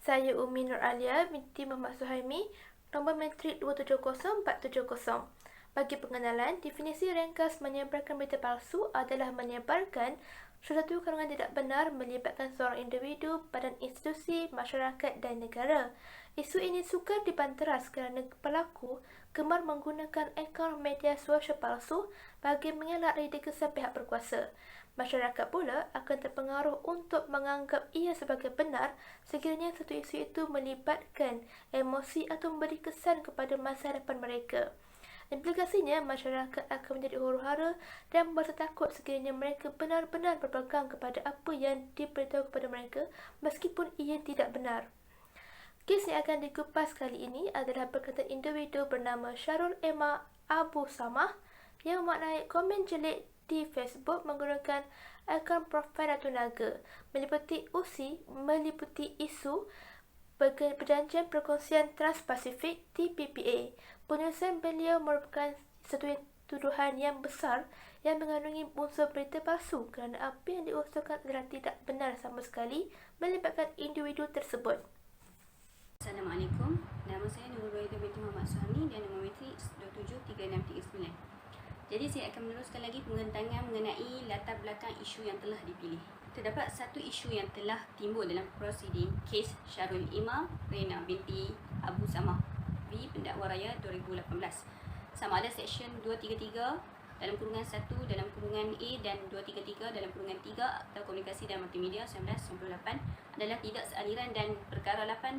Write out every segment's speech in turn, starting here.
Saya Umi Nur Alia binti Muhammad Suhaimi, nombor matrik 270470. Bagi pengenalan, definisi ringkas menyebarkan berita palsu adalah menyebarkan sesuatu keterangan tidak benar melibatkan seorang individu, badan institusi, masyarakat dan negara. Isu ini sukar dibanteras kerana pelaku gemar menggunakan akaun media sosial palsu bagi mengelak dari kesan pihak berkuasa. Masyarakat pula akan terpengaruh untuk menganggap ia sebagai benar sekiranya satu isu itu melibatkan emosi atau memberi kesan kepada masa depan mereka. Implikasinya, masyarakat akan menjadi huru-hara dan berasa takut sekiranya mereka benar-benar berpegang kepada apa yang diberitahu kepada mereka meskipun ia tidak benar. Kes yang akan dikupas kali ini adalah berkaitan individu bernama Syarul Emma Abu Samah yang memaknai komen jelek di Facebook menggunakan akaun profil Ratu Naga meliputi isu perjanjian perkongsian Trans-Pasifik TPPA. Penulisan beliau merupakan satu tuduhan yang besar yang mengandungi unsur berita palsu kerana apa yang diusulkan adalah tidak benar sama sekali melibatkan individu tersebut. Assalamualaikum, nama saya Nurul Wahida binti Muhammad Suhaimi dan nombor matrik 273639. Jadi saya akan meneruskan lagi pengentangan mengenai latar belakang isu yang telah dipilih. Terdapat satu isu yang telah timbul dalam prosiding kes Syarul Emma Rena binti Abu Samah v Pendakwa Raya 2018. Sama ada Seksyen 233 dalam kurungan 1 dalam kurungan A dan 233 dalam kurungan 3 Akta Komunikasi dan Multimedia 1998 adalah tidak sealiran dan perkara 8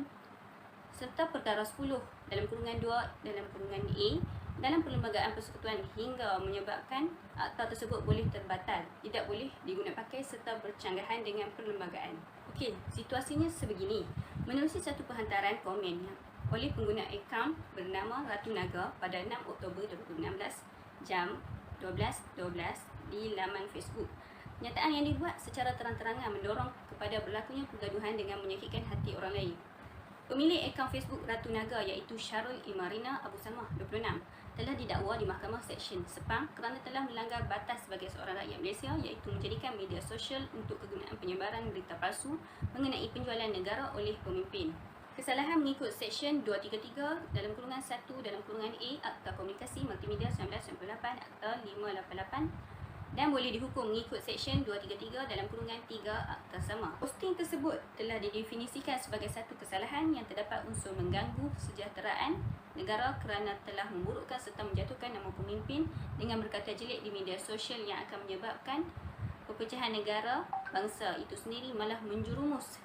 serta perkara 10 dalam kurungan 2 dalam kurungan A dalam perlembagaan persekutuan hingga menyebabkan akta tersebut boleh terbatal, tidak boleh digunakan pakai serta bercanggahan dengan perlembagaan. Okey, situasinya sebegini. Menerusi satu penghantaran komen oleh pengguna akaun bernama Ratu Naga pada 6 Oktober 2016 jam 12.12 di laman Facebook. Nyataan yang dibuat secara terang-terangan mendorong kepada berlakunya pergaduhan dengan menyakitkan hati orang lain. Pemilik akaun Facebook Ratu Naga iaitu Syarul Emma Rena Abu Samah 26 telah didakwa di Mahkamah Seksyen Sepang kerana telah melanggar batas sebagai seorang rakyat Malaysia iaitu menjadikan media sosial untuk kegunaan penyebaran berita palsu mengenai penjualan negara oleh pemimpin. Kesalahan mengikut Seksyen 233 dalam kurungan 1 dalam kurungan A Akta Komunikasi Multimedia 1998 Akta 588 dan boleh dihukum mengikut Seksyen 233 dalam kurungan 3 Akta sama. Posting tersebut telah didefinisikan sebagai satu kesalahan yang terdapat unsur mengganggu kesejahteraan negara kerana telah memburukkan serta menjatuhkan nama pemimpin dengan berkata jelek di media sosial yang akan menyebabkan perpecahan negara bangsa itu sendiri, malah menjurumus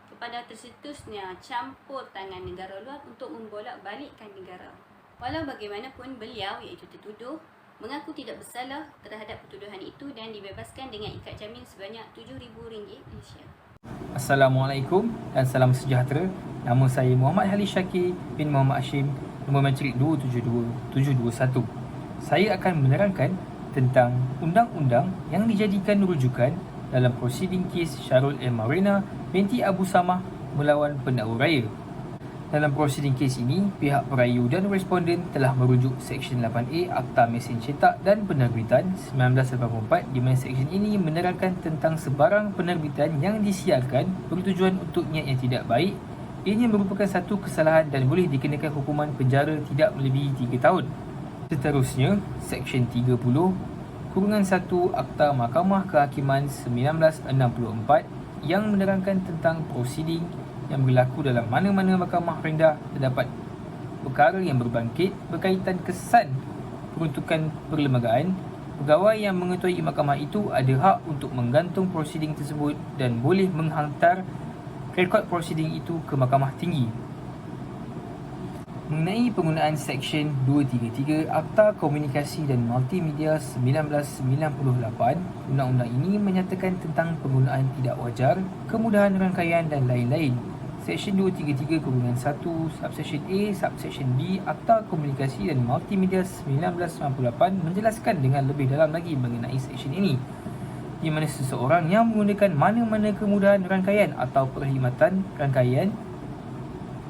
kepada tercetusnya campur tangan negara luar untuk membolak-balikkan negara. Walau bagaimanapun, beliau iaitu tertuduh mengaku tidak bersalah terhadap pertuduhan itu dan dibebaskan dengan ikat jamin sebanyak RM7,000 Malaysia. Assalamualaikum dan salam sejahtera. Nama saya Muhammad Halil Syakir bin Muhammad Hashim, nombor matrik 272721. Saya akan menerangkan tentang undang-undang yang dijadikan rujukan dalam prosiding kes Syarul Emma Rena binti Abu Samah melawan Pendakwa Raya. Dalam prosiding kes ini, pihak perayu dan responden telah merujuk Seksyen 8A Akta Mesin Cetak dan Penerbitan 1984 di mana seksyen ini menerangkan tentang sebarang penerbitan yang disiarkan bertujuan untuk niat yang tidak baik. Ianya merupakan satu kesalahan dan boleh dikenakan hukuman penjara tidak melebihi 3 tahun. Seterusnya, Seksyen 30 Kurungan 1 Akta Mahkamah Kehakiman 1964 yang menerangkan tentang prosiding yang berlaku dalam mana-mana mahkamah rendah terdapat perkara yang berbangkit berkaitan kesan peruntukan perlembagaan. Pegawai yang mengetuai mahkamah itu ada hak untuk menggantung prosiding tersebut dan boleh menghantar rekod prosiding itu ke mahkamah tinggi. Mengenai penggunaan Seksyen 233 Akta Komunikasi dan Multimedia 1998, undang-undang ini menyatakan tentang penggunaan tidak wajar, kemudahan rangkaian dan lain-lain. Seksyen 233 Kurungan 1 Subseksyen A Subseksyen B Akta Komunikasi dan Multimedia 1998 menjelaskan dengan lebih dalam lagi mengenai seksyen ini, di mana seseorang yang menggunakan mana-mana kemudahan rangkaian atau perkhidmatan rangkaian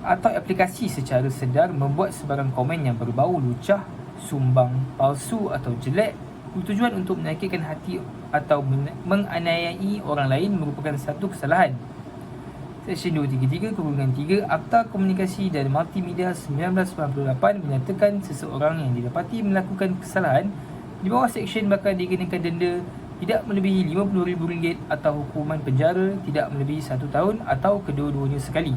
atau aplikasi secara sedar membuat sebarang komen yang berbau lucah, sumbang, palsu atau jelek bertujuan untuk menyakitkan hati atau menganiayai orang lain merupakan satu kesalahan. Seksyen 233/3 Akta Komunikasi dan Multimedia 1998 menyatakan seseorang yang didapati melakukan kesalahan di bawah seksyen bakal dikenakan denda tidak melebihi RM50,000 atau hukuman penjara tidak melebihi 1 tahun atau kedua-duanya sekali.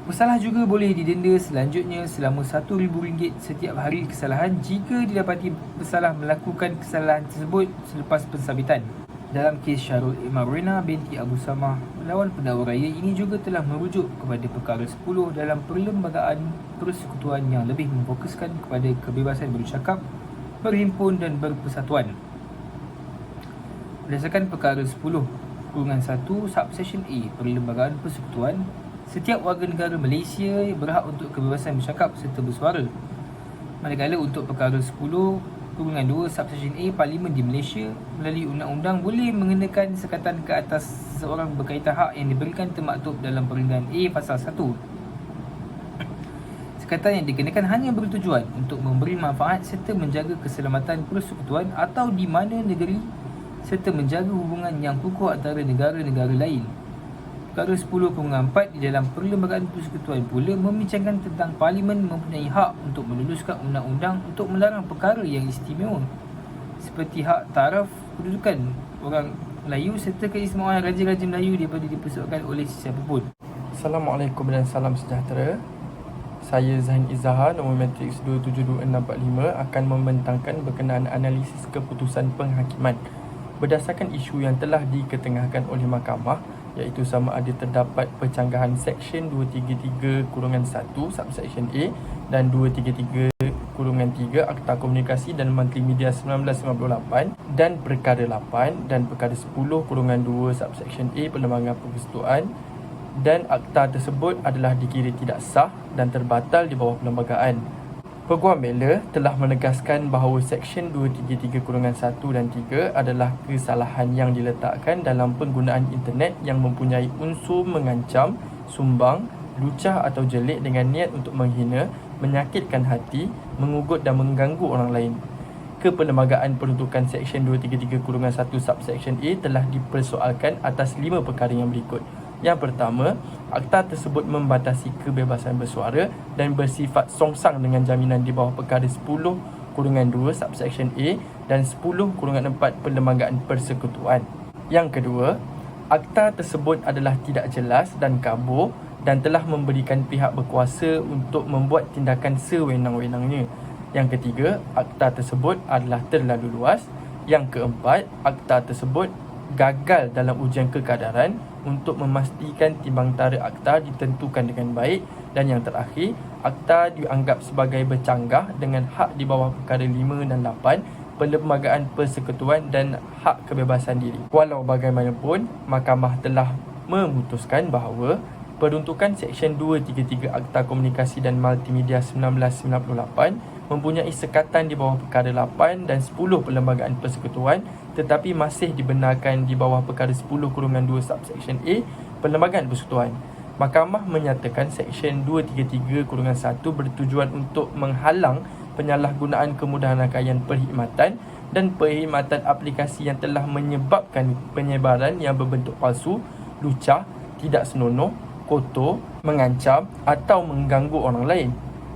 Pesalah juga boleh didenda selanjutnya selama RM1,000 setiap hari kesalahan jika didapati pesalah melakukan kesalahan tersebut selepas pensabitan. Dalam kes Syarul Imarina binti Abu Samah melawan pendakwa raya ini juga telah merujuk kepada perkara 10 dalam perlembagaan persekutuan yang lebih memfokuskan kepada kebebasan bercakap, berhimpun dan berpersatuan. Berdasarkan perkara 10/1 subsection A Perlembagaan Persekutuan, setiap warga negara Malaysia berhak untuk kebebasan bercakap serta bersuara. Manakala untuk perkara 10/2 subsection A, Parlimen di Malaysia melalui undang-undang boleh mengenakan sekatan ke atas seseorang berkaitan hak yang diberikan termaktub dalam Perenggan A Pasal 1. Sekatan yang dikenakan hanya bertujuan untuk memberi manfaat serta menjaga keselamatan persekutuan atau di mana negeri serta menjaga hubungan yang kukuh antara negara-negara lain. Perkara 10/4 di dalam Perlembagaan Persekutuan pula membincangkan tentang Parlimen mempunyai hak untuk meluluskan undang-undang untuk melarang perkara yang istimewa seperti hak taraf kedudukan orang Melayu serta keistimewaan Raja-Raja Melayu daripada dipersoalkan oleh sesiapa pun. Assalamualaikum dan salam sejahtera. Saya Zahin Izzahar, nombor matriks 272645 akan membentangkan berkenaan analisis keputusan penghakiman berdasarkan isu yang telah diketengahkan oleh mahkamah, iaitu sama ada terdapat pencanggahan Seksyen 233/1 subsection A dan 233/3 Akta Komunikasi dan Multimedia 1998 dan perkara 8 dan perkara 10/2 subsection A Perlembagaan Persekutuan, dan akta tersebut adalah dikira tidak sah dan terbatal di bawah perlembagaan. Peguam bela telah menegaskan bahawa Seksyen 233/1 dan 3 adalah kesalahan yang diletakkan dalam penggunaan internet yang mempunyai unsur mengancam, sumbang, lucah atau jelik dengan niat untuk menghina, menyakitkan hati, mengugut dan mengganggu orang lain. Keperlembagaan peruntukan Seksyen 233/1 subsection A telah dipersoalkan atas 5 perkara yang berikut. Yang pertama, akta tersebut membatasi kebebasan bersuara dan bersifat songsang dengan jaminan di bawah perkara 10/2 subsection A dan 10/4 Perlembagaan Persekutuan. Yang kedua, akta tersebut adalah tidak jelas dan kabur dan telah memberikan pihak berkuasa untuk membuat tindakan sewenang-wenangnya. Yang ketiga, akta tersebut adalah terlalu luas. Yang keempat, akta tersebut gagal dalam ujian kekadaran untuk memastikan timbang tara akta ditentukan dengan baik. Dan yang terakhir, akta dianggap sebagai bercanggah dengan hak di bawah perkara 5 dan 8 Perlembagaan Persekutuan dan hak kebebasan diri. Walau bagaimanapun, mahkamah telah memutuskan bahawa peruntukan Seksyen 233 Akta Komunikasi dan Multimedia 1998 mempunyai sekatan di bawah perkara 8 dan 10 Perlembagaan Persekutuan, tetapi masih dibenarkan di bawah perkara 10/2 subsection A Perlembagaan Persekutuan. Mahkamah menyatakan Seksyen 233/1 bertujuan untuk menghalang penyalahgunaan kemudahan rangkaian perkhidmatan dan perkhidmatan aplikasi yang telah menyebabkan penyebaran yang berbentuk palsu, lucah, tidak senonoh, kotor, mengancam atau mengganggu orang lain.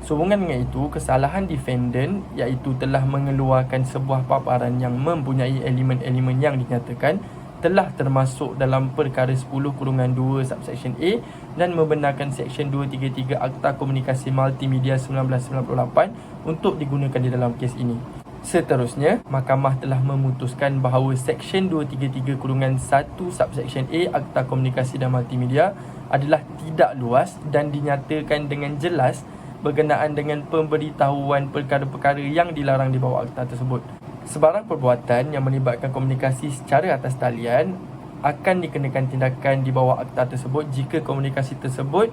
Sehubungan dengan itu, kesalahan defendant iaitu telah mengeluarkan sebuah paparan yang mempunyai elemen-elemen yang dinyatakan telah termasuk dalam perkara 10/2 subsection A dan membenarkan Seksyen 233 Akta Komunikasi Multimedia 1998 untuk digunakan di dalam kes ini. Seterusnya, mahkamah telah memutuskan bahawa Seksyen 233/1 subsection A Akta Komunikasi dan Multimedia adalah tidak luas dan dinyatakan dengan jelas berkenaan dengan pemberitahuan perkara-perkara yang dilarang di bawah akta tersebut. Sebarang perbuatan yang melibatkan komunikasi secara atas talian akan dikenakan tindakan di bawah akta tersebut jika komunikasi tersebut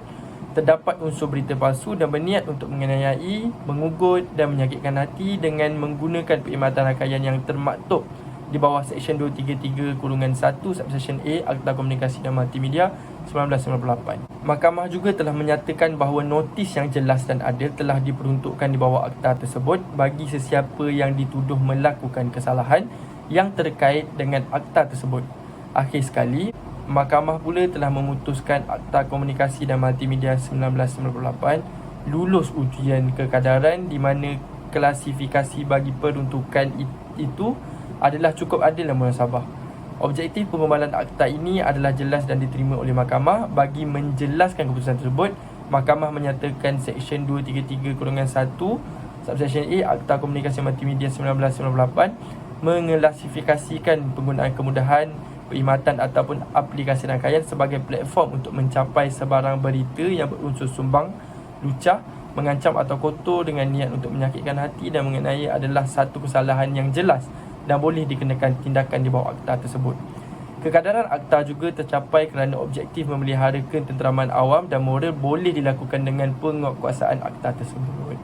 terdapat unsur berita palsu dan berniat untuk menganiayai, mengugut dan menyakitkan hati dengan menggunakan perkhidmatan rangkaian yang termaktub di bawah Seksyen 233/1 subsection A Akta Komunikasi dan Multimedia 1998. Mahkamah juga telah menyatakan bahawa notis yang jelas dan adil telah diperuntukkan di bawah akta tersebut bagi sesiapa yang dituduh melakukan kesalahan yang terkait dengan akta tersebut. Akhir sekali, Mahkamah pula telah memutuskan Akta Komunikasi dan Multimedia 1998 lulus ujian kekadaran di mana klasifikasi bagi peruntukan itu adalah cukup adil dan munasabah. Objektif pengumbalan akta ini adalah jelas dan diterima oleh mahkamah. Bagi menjelaskan keputusan tersebut, mahkamah menyatakan Seksyen 233-1 Subsection A Akta Komunikasi Multimedia 1998 menglasifikasikan penggunaan kemudahan, perkhidmatan ataupun aplikasi rangkaian sebagai platform untuk mencapai sebarang berita yang berunsur sumbang, lucah, mengancam atau kotor dengan niat untuk menyakitkan hati dan mengenai adalah satu kesalahan yang jelas dan boleh dikenakan tindakan di bawah akta tersebut. Kekadaran akta juga tercapai kerana objektif memeliharakan tenteraman awam dan moral boleh dilakukan dengan penguatkuasaan akta tersebut.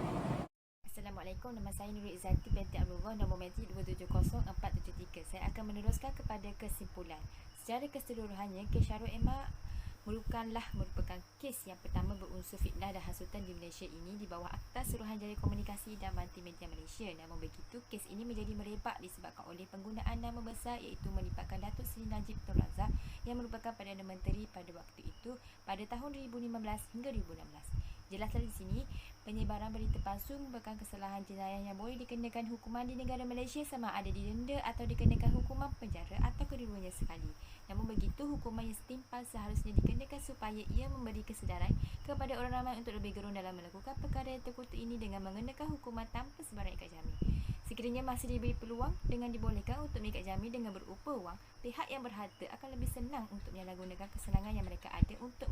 Assalamualaikum, nama saya Nurul Izzati binti Abdullah, nombor matrik 270473. Saya akan meneruskan kepada kesimpulan. Secara keseluruhannya, kes Syarul Emma merupakan kes yang pertama berunsur fitnah dan hasutan di Malaysia ini di bawah Akta Suruhanjaya Komunikasi dan Multimedia Malaysia. Namun begitu, kes ini menjadi merebak disebabkan oleh penggunaan nama besar iaitu melibatkan Datuk Seri Najib Tun Razak yang merupakan Perdana Menteri pada waktu itu pada tahun 2015 hingga 2016. Jelaslah di sini, penyebaran berita palsu merupakan kesalahan jenayah yang boleh dikenakan hukuman di negara Malaysia sama ada didenda atau dikenakan hukuman penjara atau kedua-duanya sekali. Namun begitu, hukuman yang setimpal seharusnya dikenakan supaya ia memberi kesedaran kepada orang ramai untuk lebih gerun dalam melakukan perkara yang terkutuk ini dengan mengenakan hukuman tanpa sebarang ikat jamin. Sekiranya masih diberi peluang dengan dibolehkan untuk mengikat jamin dengan berupa wang, pihak yang berharta akan lebih senang untuk menyalahgunakan kesenangan yang mereka ada untuk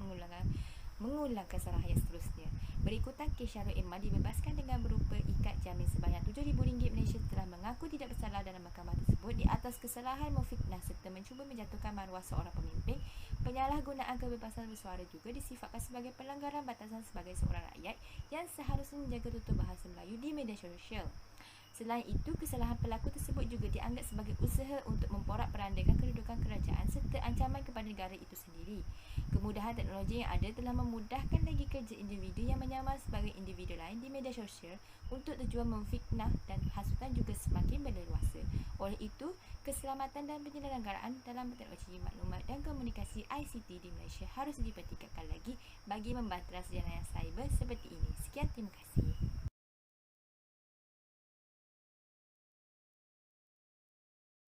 mengulang kesalahan yang seterusnya. Berikutan, kes Syarul Emma dibebaskan dengan berupa ikat jamin sebanyak RM7,000 Malaysia setelah mengaku tidak bersalah dalam mahkamah tersebut di atas kesalahan memfitnah serta mencuba menjatuhkan maruah seorang pemimpin. Penyalahgunaan kebebasan bersuara juga disifatkan sebagai pelanggaran batasan sebagai seorang rakyat yang seharusnya menjaga tutur bahasa Melayu di media sosial. Selain itu, kesalahan pelaku tersebut juga dianggap sebagai usaha untuk memporak-perandakan kedudukan kerajaan serta ancaman kepada negara itu sendiri. Kemudahan teknologi yang ada telah memudahkan lagi kerja individu yang menyamar sebagai individu lain di media sosial untuk tujuan memfitnah dan hasutan juga semakin berleluasa. Oleh itu, keselamatan dan penyelenggaraan dalam teknologi maklumat dan komunikasi ICT di Malaysia harus dipertingkatkan lagi bagi membanteras jenayah cyber seperti ini. Sekian, terima kasih.